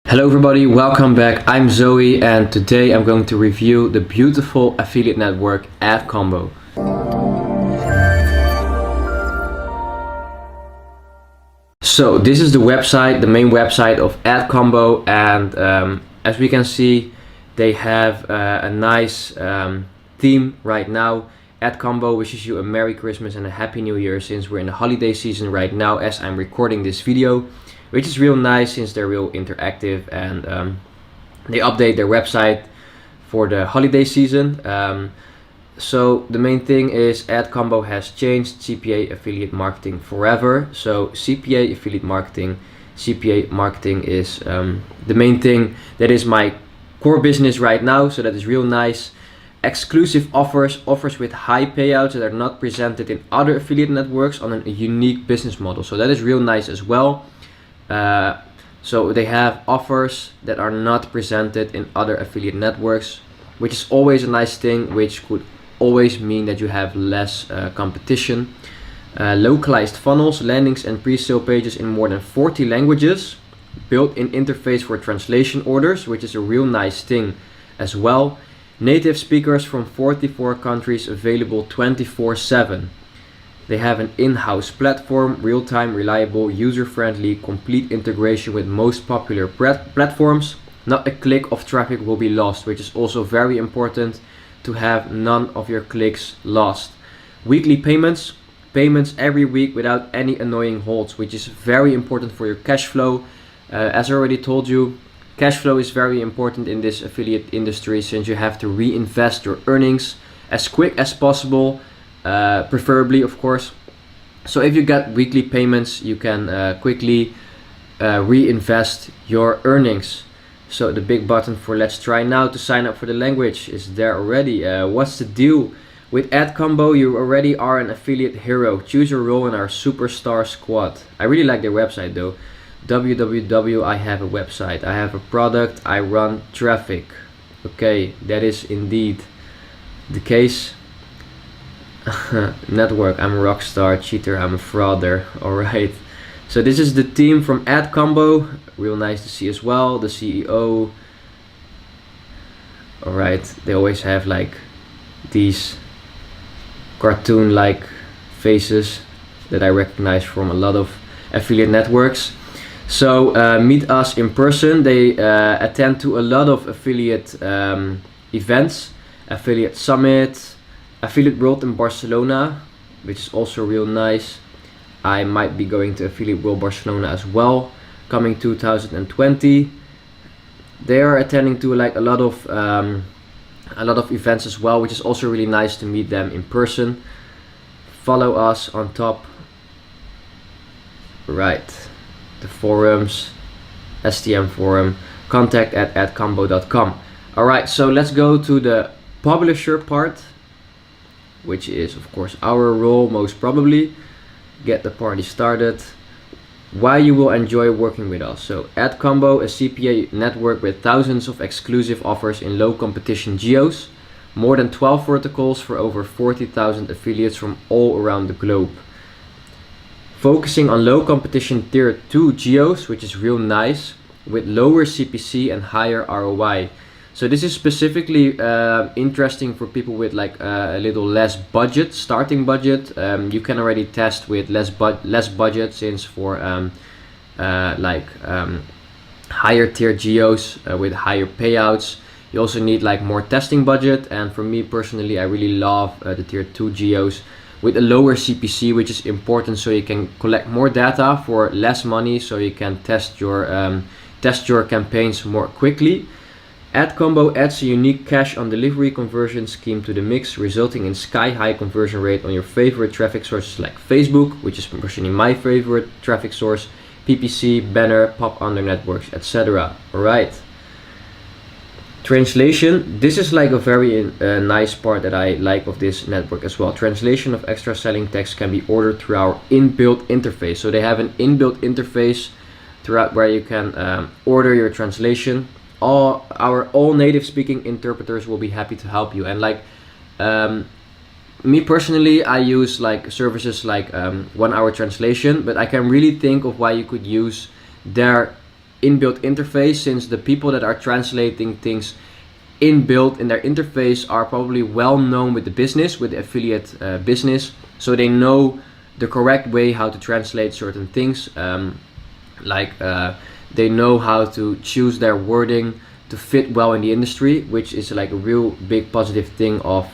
Hello everybody, welcome back. I'm Zoe and today I'm going to review the beautiful affiliate network Adcombo. So this is the website, the main website of Adcombo, and as we can see they have a nice theme right now. Adcombo wishes you a Merry Christmas and a Happy New Year, since we're in the holiday season right now as I'm recording this video, which is real nice since they're real interactive and they update their website for the holiday season. So the main thing is Adcombo has changed CPA affiliate marketing forever. So CPA affiliate marketing, CPA marketing is the main thing that is my core business right now. So that is real nice. Exclusive offers with high payouts that are not presented in other affiliate networks on a unique business model. So that is real nice as well. So they have offers that are not presented in other affiliate networks, which is always a nice thing, which could always mean that you have less competition. Localized funnels, landings and pre-sale pages in more than 40 languages, built-in interface for translation orders, which is a real nice thing as well. Native speakers from 44 countries available 24/7. They have an in-house platform, real-time, reliable, user-friendly, complete integration with most popular platforms. Not a click of traffic will be lost, which is also very important, to have none of your clicks lost. Weekly payments every week without any annoying holds, which is very important for your cash flow. As I already told you, cash flow is very important in this affiliate industry, since you have to reinvest your earnings as quick as possible. Preferably, of course. So if you get weekly payments, you can quickly reinvest your earnings. So the big button for let's try now to sign up for the language is there already. What's the deal? With Adcombo, you already are an affiliate hero. Choose your role in our superstar squad. I really like their website though. www, I have a website, I have a product, I run traffic. Okay, that is indeed the case. Network, I'm a rock star, cheater, I'm a frauder. Alright, so this is the team from Adcombo, real nice to see as well. The CEO. Alright, they always have like these cartoon like faces that I recognize from a lot of affiliate networks. So meet us in person. They attend to a lot of affiliate events, affiliate summit, Affiliate World in Barcelona, which is also real nice. I might be going to Affiliate World Barcelona as well, coming 2020. They are attending to like a lot of events as well, which is also really nice to meet them in person. Follow us on top. Right, the forums, STM forum, contact@adcombo.com. Alright, so let's go to the publisher part, which is of course our role most probably. Get the party started. Why you will enjoy working with us. So Adcombo, a CPA network with thousands of exclusive offers in low competition GEOs, more than 12 verticals for over 40,000 affiliates from all around the globe. Focusing on low competition tier 2 GEOs, which is real nice, with lower CPC and higher ROI. So this is specifically interesting for people with like a little less budget, starting budget. You can already test with less budget, since for higher tier GEOs with higher payouts, you also need like more testing budget. And for me personally, I really love the tier 2 GEOs with a lower CPC, which is important, so you can collect more data for less money, so you can test your campaigns more quickly. Adcombo adds a unique cash on delivery conversion scheme to the mix, resulting in sky-high conversion rate on your favorite traffic sources like Facebook, which is personally my favorite traffic source, PPC, banner, pop under networks, etc. Alright. Translation. This is like a very nice part that I like of this network as well. Translation of extra selling text can be ordered through our inbuilt interface. So they have an inbuilt interface throughout where you can order your translation. All native speaking interpreters will be happy to help you. And like me personally, I use like services like 1 hour translation, but I can really think of why you could use their inbuilt interface, since the people that are translating things inbuilt in their interface are probably well known with the business, with the affiliate business, so they know the correct way how to translate certain things. They know how to choose their wording to fit well in the industry, which is like a real big positive thing of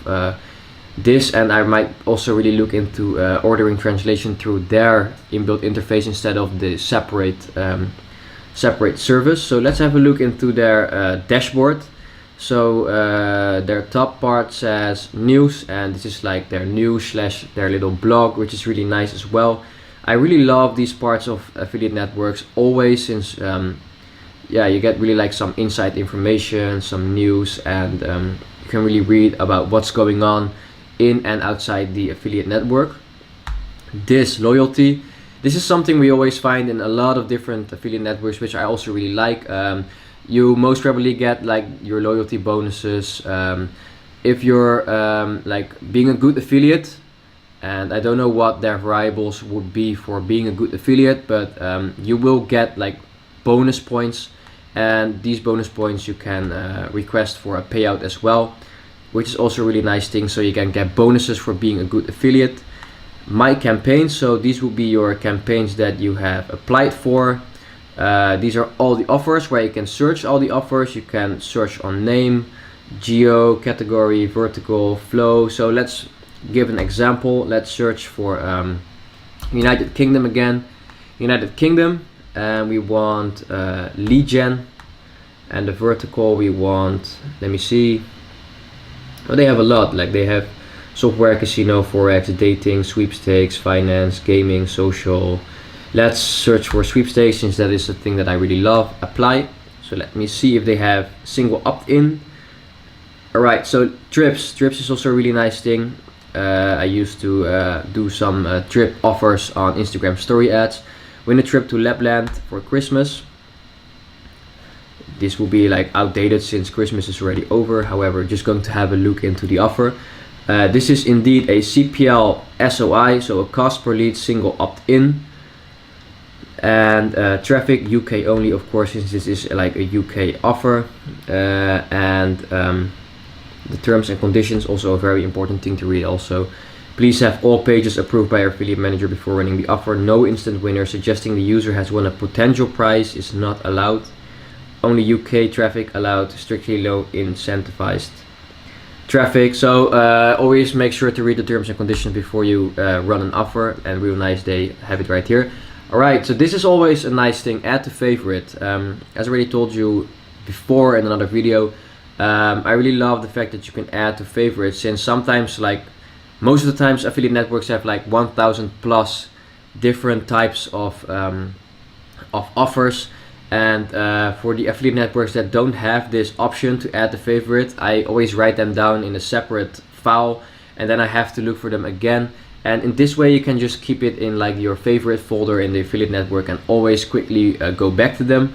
this. And I might also really look into ordering translation through their inbuilt interface instead of the separate service. So let's have a look into their dashboard. So their top part says news, and this is like their news / their little blog, which is really nice as well. I really love these parts of affiliate networks always, since you get really like some inside information, some news, and you can really read about what's going on in and outside the affiliate network. This loyalty, this is something we always find in a lot of different affiliate networks, which I also really like. You most probably get like your loyalty bonuses if you're like being a good affiliate. And I don't know what their variables would be for being a good affiliate, but you will get like bonus points, and these bonus points you can request for a payout as well, which is also a really nice thing. So you can get bonuses for being a good affiliate. My campaigns, so these will be your campaigns that you have applied for. These are all the offers where you can search all the offers. You can search on name, geo, category, vertical, flow. So let's give an example. Let's search for United Kingdom again. United Kingdom, and we want lead gen, and the vertical we want, let me see, well, they have a lot, like they have software, casino, forex, dating, sweepstakes, finance, gaming, social. Let's search for sweepstakes, since that is a thing that I really love. Apply. So let me see if they have single opt-in. Alright, so trips is also a really nice thing. I used to do some trip offers on Instagram story ads. Win a trip to Lapland for Christmas. This will be like outdated since Christmas is already over. However, just going to have a look into the offer. This is indeed a CPL SOI, so a cost per lead single opt-in. And traffic UK only, of course, since this is like a UK offer. The terms and conditions, also a very important thing to read also. Please have all pages approved by your affiliate manager before running the offer. No instant winner. Suggesting the user has won a potential prize is not allowed. Only UK traffic allowed. Strictly low incentivized traffic. So always make sure to read the terms and conditions before you run an offer. And real nice, they have it right here. Alright, so this is always a nice thing. Add to favorite. As I already told you before in another video, I really love the fact that you can add to favorites, since sometimes, like most of the times, affiliate networks have like 1,000 plus different types of offers. And for the affiliate networks that don't have this option to add the favorite, I always write them down in a separate file, and then I have to look for them again. And in this way you can just keep it in like your favorite folder in the affiliate network and always quickly go back to them.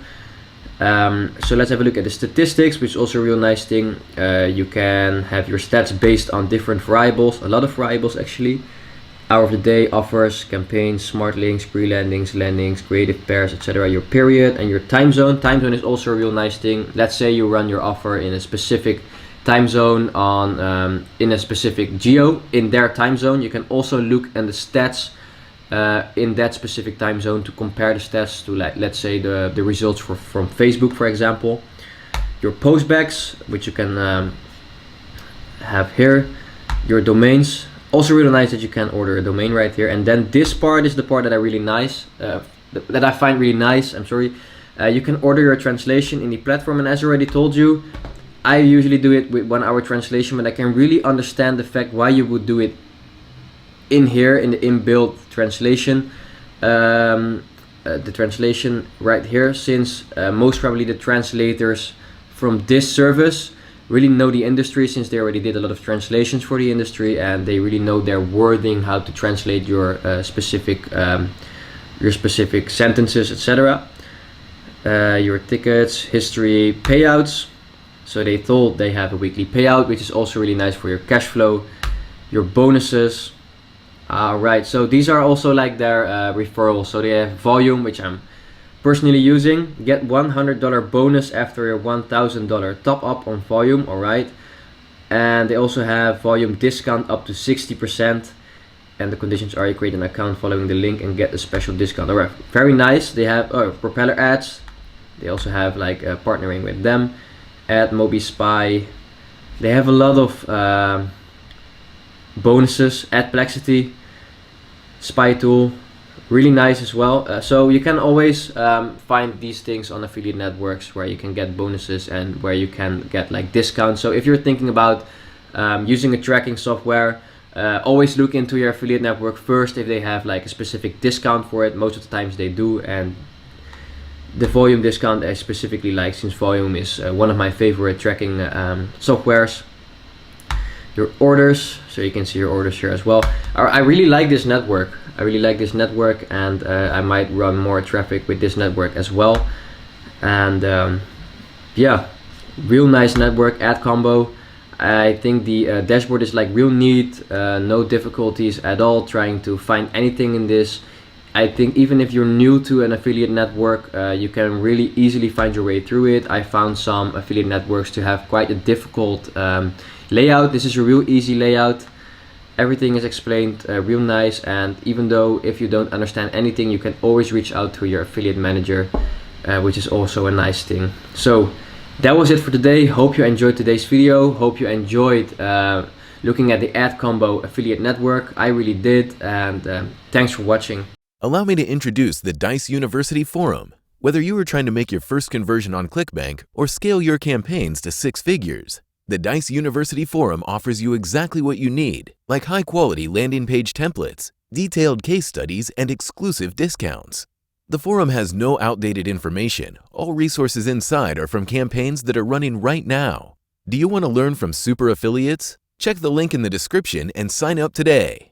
So let's have a look at the statistics, which is also a real nice thing. You can have your stats based on different variables, a lot of variables actually. Hour of the day, offers, campaigns, smart links, pre-landings, landings, creative pairs, etc. Your period and your time zone. Time zone is also a real nice thing. Let's say you run your offer in a specific time zone on in a specific geo in their time zone. You can also look at the stats in that specific time zone to compare the stats to, like, let's say the results from Facebook, for example. Your postbacks, which you can have here. Your domains, also really nice that you can order a domain right here. And then this part is the part that I really nice that I find really nice. I'm sorry. You can order your translation in the platform, and as I already told you, I usually do it with 1 hour translation, but I can really understand the fact why you would do it in here in the inbuilt translation, the translation right here, since most probably the translators from this service really know the industry, since they already did a lot of translations for the industry, and they really know their wording, how to translate your specific sentences, etc. Your tickets, history, payouts. So they thought they have a weekly payout, which is also really nice for your cash flow. Your bonuses. Right, so these are also like their referrals. So they have volume, which I'm personally using. Get $100 bonus after your $1,000 top up on volume. All right, and they also have volume discount up to 60%. And the conditions are you create an account following the link and get a special discount. Alright, very nice. They have propeller ads. They also have like partnering with them. Mobi Spy. They have a lot of bonuses. Adplexity, Spy Tool, really nice as well. So you can always find these things on affiliate networks where you can get bonuses and where you can get like discounts. So if you're thinking about using a tracking software, always look into your affiliate network first if they have like a specific discount for it. Most of the times they do, and the volume discount I specifically like, since volume is one of my favorite tracking softwares. Your orders, so you can see your orders here as well. I really like this network. And I might run more traffic with this network as well. And yeah, real nice network. Adcombo. I think the dashboard is like real neat, no difficulties at all trying to find anything in this. I think even if you're new to an affiliate network, you can really easily find your way through it. I found some affiliate networks to have quite a difficult layout. This is a real easy layout. Everything is explained real nice, and even though if you don't understand anything, you can always reach out to your affiliate manager, which is also a nice thing. So that was it for today. Hope you enjoyed today's video. Hope you enjoyed looking at the Adcombo affiliate network. I really did, and thanks for watching. Allow me to introduce the Dice University Forum. Whether you are trying to make your first conversion on ClickBank or scale your campaigns to 6 figures, the Dice University Forum offers you exactly what you need, like high-quality landing page templates, detailed case studies, and exclusive discounts. The forum has no outdated information. All resources inside are from campaigns that are running right now. Do you want to learn from super affiliates? Check the link in the description and sign up today.